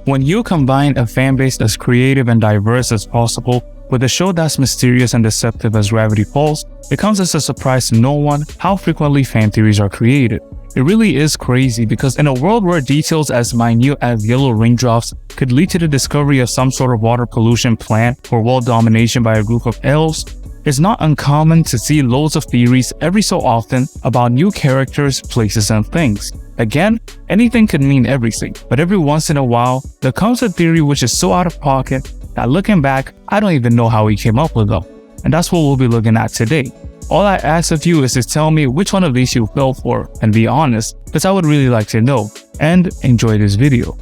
When you combine a fanbase as creative and diverse as possible with a show that's mysterious and deceptive as Gravity Falls, it comes as a surprise to no one how frequently fan theories are created. It really is crazy because in a world where details as minute as yellow raindrops could lead to the discovery of some sort of water pollution plant or world domination by a group of elves, it's not uncommon to see loads of theories every so often about new characters, places, and things. Again, anything could mean everything, but every once in a while, there comes a theory which is so out of pocket that looking back, I don't even know how he came up with them. And that's what we'll be looking at today. All I ask of you is to tell me which one of these you fell for, and be honest, because I would really like to know, and enjoy this video.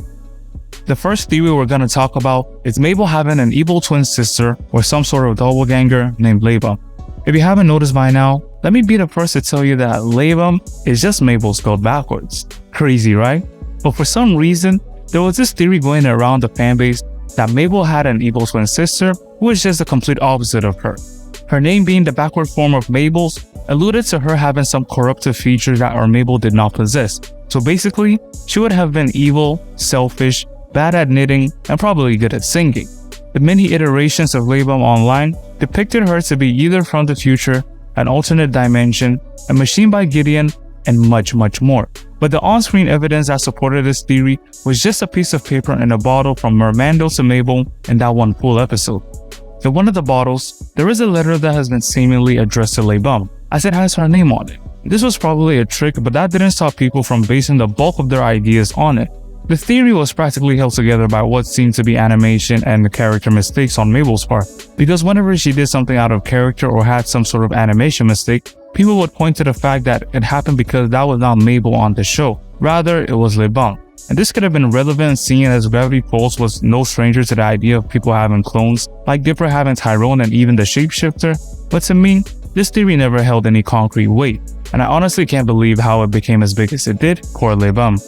The first theory we're going to talk about is Mabel having an evil twin sister or some sort of doppelganger named Lebam. If you haven't noticed by now, let me be the first to tell you that Lebam is just Mabel spelled backwards. Crazy, right? But for some reason, there was this theory going around the fanbase that Mabel had an evil twin sister who was just the complete opposite of her. Her name being the backward form of Mabel's alluded to her having some corruptive features that our Mabel did not possess. So basically, she would have been evil, selfish, bad at knitting, and probably good at singing. The many iterations of Lebam online depicted her to be either from the future, an alternate dimension, a machine by Gideon, and much more. But the on-screen evidence that supported this theory was just a piece of paper in a bottle from Mermando to Mabel in that one full episode. In one of the bottles, there is a letter that has been seemingly addressed to Lebam, as it has her name on it. This was probably a trick, but that didn't stop people from basing the bulk of their ideas on it. The theory was practically held together by what seemed to be animation and character mistakes on Mabel's part, because whenever she did something out of character or had some sort of animation mistake, people would point to the fact that it happened because that was not Mabel on the show, rather it was Lebam. And this could have been relevant seeing as Gravity Falls was no stranger to the idea of people having clones, like Dipper having Tyrone and even the Shapeshifter, but to me, this theory never held any concrete weight, and I honestly can't believe how it became as big as it did for Lebam.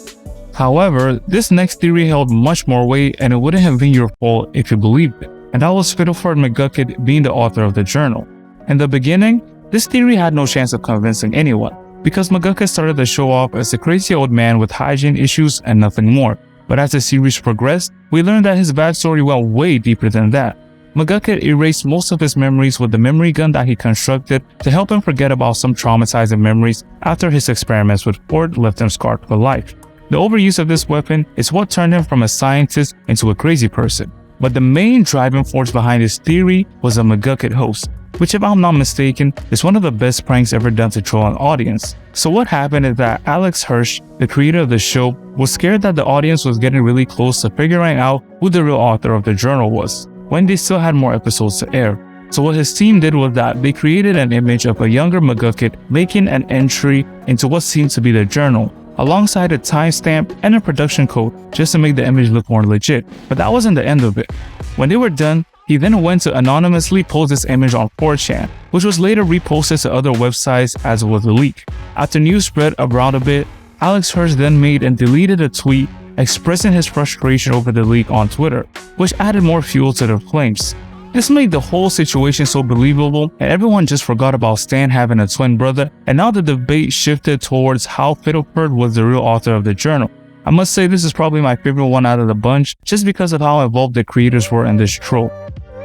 However, this next theory held much more weight and it wouldn't have been your fault if you believed it, and that was Fiddleford McGucket being the author of the journal. In the beginning, this theory had no chance of convincing anyone, because McGucket started the show off as a crazy old man with hygiene issues and nothing more. But as the series progressed, we learned that his backstory went way deeper than that. McGucket erased most of his memories with the memory gun that he constructed to help him forget about some traumatizing memories after his experiments with Ford left him scarred for life. The overuse of this weapon is what turned him from a scientist into a crazy person. But the main driving force behind his theory was a McGucket hoax, which if I'm not mistaken, is one of the best pranks ever done to troll an audience. So what happened is that Alex Hirsch, the creator of the show, was scared that the audience was getting really close to figuring out who the real author of the journal was, when they still had more episodes to air. So what his team did was that they created an image of a younger McGucket making an entry into what seemed to be the journal, alongside a timestamp and a production code just to make the image look more legit. But that wasn't the end of it. When they were done, he then went to anonymously post this image on 4chan, which was later reposted to other websites as it was a leak. After news spread around a bit, Alex Hirsch then made and deleted a tweet expressing his frustration over the leak on Twitter, which added more fuel to the flames. This made the whole situation so believable, and everyone just forgot about Stan having a twin brother, and now the debate shifted towards how Fiddleford was the real author of the journal. I must say this is probably my favorite one out of the bunch, just because of how involved the creators were in this troll.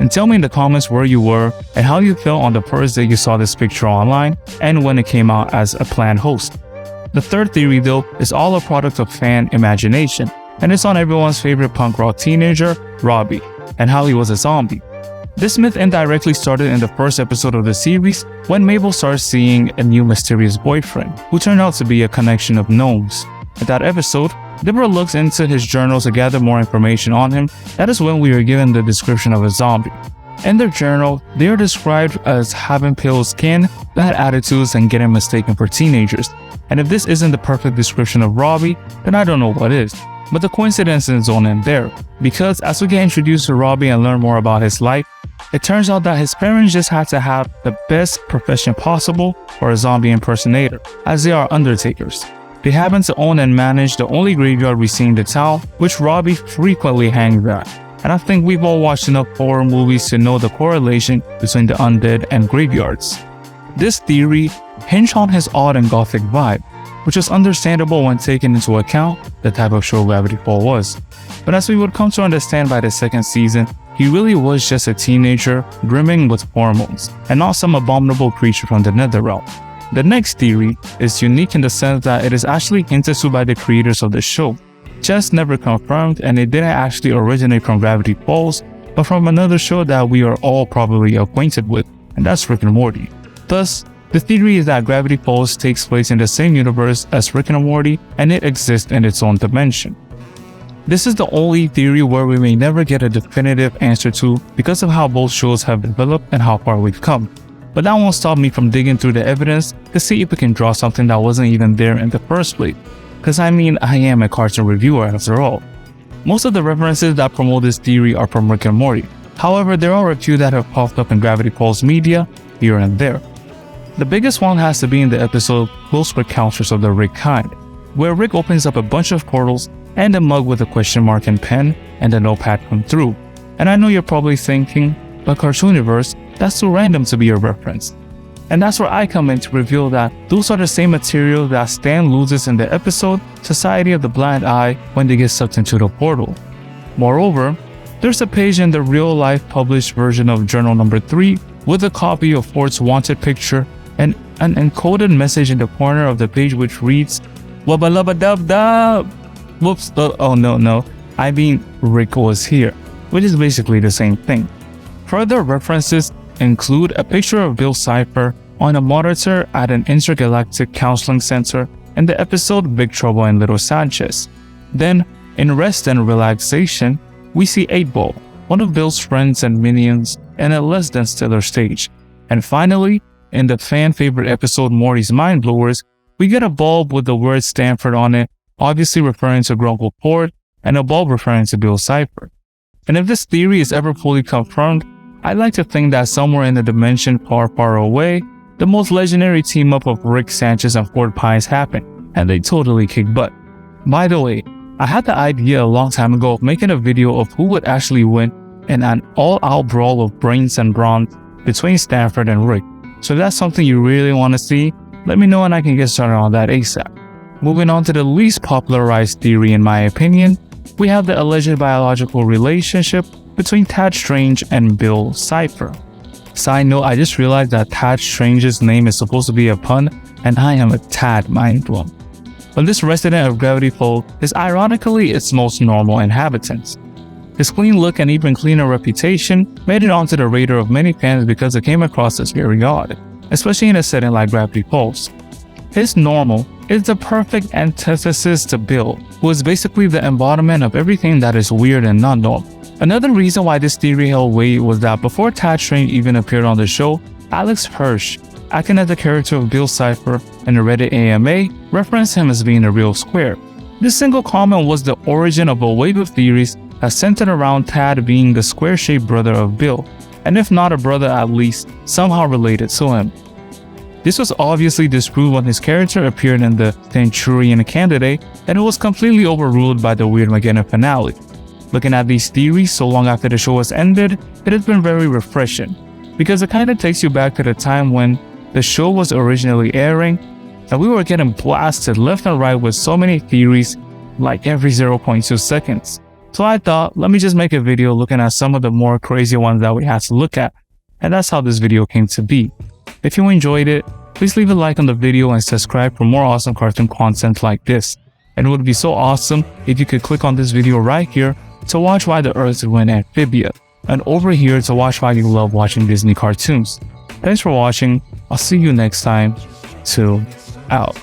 And tell me in the comments where you were and how you felt on the first day you saw this picture online and when it came out as a planned host. The third theory though is all a product of fan imagination, and it's on everyone's favorite punk rock teenager, Robbie, and how he was a zombie. This myth indirectly started in the first episode of the series when Mabel starts seeing a new mysterious boyfriend, who turned out to be a connection of gnomes. In that episode, Deborah looks into his journal to gather more information on him. That is when we are given the description of a zombie. In their journal, they are described as having pale skin, bad attitudes, and getting mistaken for teenagers. And if this isn't the perfect description of Robbie, then I don't know what is. But the coincidences don't end there, because as we get introduced to Robbie and learn more about his life, it turns out that his parents just had to have the best profession possible for a zombie impersonator, as they are undertakers. They happen to own and manage the only graveyard we see in the town, which Robbie frequently hangs at. And I think we've all watched enough horror movies to know the correlation between the undead and graveyards. This theory hinged on his odd and gothic vibe, which was understandable when taking into account the type of show Gravity Falls was. But as we would come to understand by the second season, he really was just a teenager brimming with hormones, and not some abominable creature from the netherrealm. The next theory is unique in the sense that it is actually hinted to by the creators of the show, just never confirmed, and it didn't actually originate from Gravity Falls, but from another show that we are all probably acquainted with, and that's Rick and Morty. Thus, the theory is that Gravity Falls takes place in the same universe as Rick and Morty, and it exists in its own dimension. This is the only theory where we may never get a definitive answer to because of how both shows have developed and how far we've come. But that won't stop me from digging through the evidence to see if we can draw something that wasn't even there in the first place. Cause I mean, I am a cartoon reviewer after all. Most of the references that promote this theory are from Rick and Morty. However, there are a few that have popped up in Gravity Falls media here and there. The biggest one has to be in the episode Close Encounters of the Rick Kind, where Rick opens up a bunch of portals and a mug with a question mark and pen and a notepad come through. And I know you're probably thinking, but CartooniVerse, that's too random to be a reference. And that's where I come in to reveal that those are the same material that Stan loses in the episode Society of the Blind Eye when they get sucked into the portal. Moreover, there's a page in the real-life published version of Journal Number 3 with a copy of Ford's wanted picture and an encoded message in the corner of the page which reads, "Wubba lubba dub dub." Whoops, oh no, I mean Rick was here, which is basically the same thing. Further references include a picture of Bill Cipher on a monitor at an intergalactic counseling center in the episode Big Trouble in Little Sanchez. Then, in Rest and Relaxation, we see 8-Ball, one of Bill's friends and minions, in a less than stellar stage. And finally, in the fan favorite episode Morty's Mind Blowers, we get a bulb with the word Stanford on it, obviously referring to Grunkle Ford, and a bulb referring to Bill Cipher. And if this theory is ever fully confirmed, I'd like to think that somewhere in a dimension far, far away, the most legendary team-up of Rick Sanchez and Ford Pines happened, and they totally kick butt. By the way, I had the idea a long time ago of making a video of who would actually win in an all-out brawl of brains and brawn between Stanford and Rick. So if that's something you really want to see, let me know and I can get started on that ASAP. Moving on to the least popularized theory in my opinion, we have the alleged biological relationship between Tad Strange and Bill Cipher. Side note, I just realized that Tad Strange's name is supposed to be a pun, and I am a tad mind blown. But this resident of Gravity Falls is ironically its most normal inhabitants. His clean look and even cleaner reputation made it onto the radar of many fans because it came across as very odd, especially in a setting like Gravity Falls. His normal is the perfect antithesis to Bill, who is basically the embodiment of everything that is weird and not normal. Another reason why this theory held weight was that before Tad Strange even appeared on the show, Alex Hirsch, acting as the character of Bill Cipher in the Reddit AMA, referenced him as being a real square. This single comment was the origin of a wave of theories that centered around Tad being the square-shaped brother of Bill, and if not a brother at least, somehow related to him. This was obviously disproved when his character appeared in the Centurion Candidate, and it was completely overruled by the Weirdmageddon finale. Looking at these theories so long after the show has ended, it has been very refreshing, because it kinda takes you back to the time when the show was originally airing, and we were getting blasted left and right with so many theories like every 0.2 seconds. So I thought, let me just make a video looking at some of the more crazy ones that we had to look at, and that's how this video came to be. If you enjoyed it, please leave a like on the video and subscribe for more awesome cartoon content like this. And it would be so awesome if you could click on this video right here to watch Why the Earth Went Amphibia, and over here to watch why you love watching Disney cartoons. Thanks for watching. I'll see you next time. 2 out.